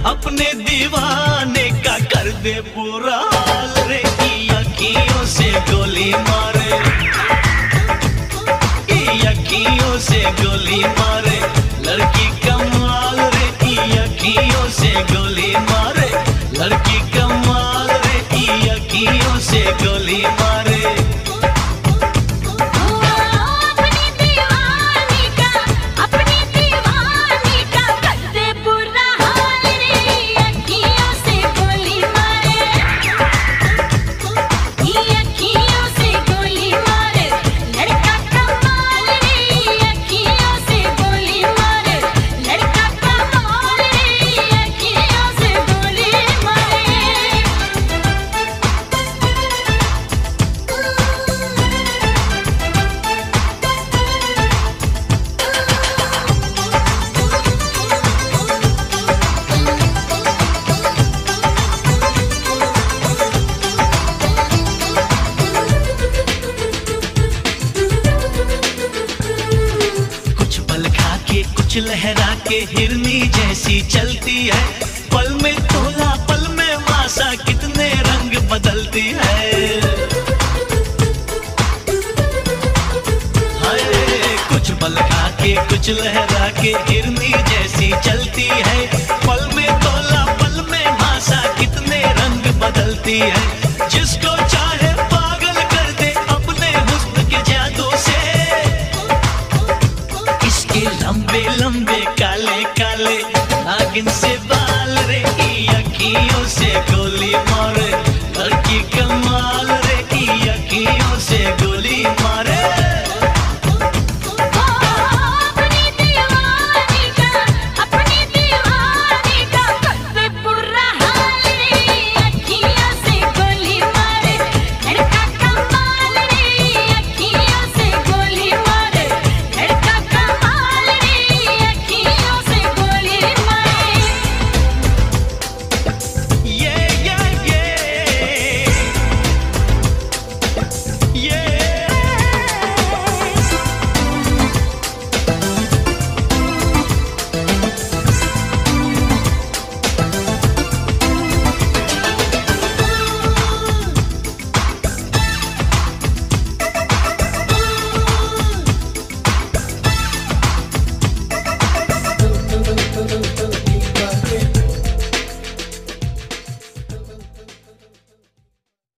अपने दीवाने का कर दे पूरा हाल रे, की अखियों से गोली मारे, की अखियों से गोली मारे, लड़की कमाल रे, की अखियों से गोली मारे, लड़की कमाल रे, की अखियों से गोली मारे। लहरा के हिरनी जैसी चलती है, पल में तोला पल में मासा, कितने रंग बदलती है। हाय कुछ पल खा के कुछ लहरा के हिरनी जैसी चलती है, पल में तोला पल में मासा, कितने रंग बदलती है। जिसको चाहे पागल कर दे अपने हुस्न के जादू से, इसके लंबे लंबे काले काले नागिन से बाल रे, की अखियों से गोली मारे।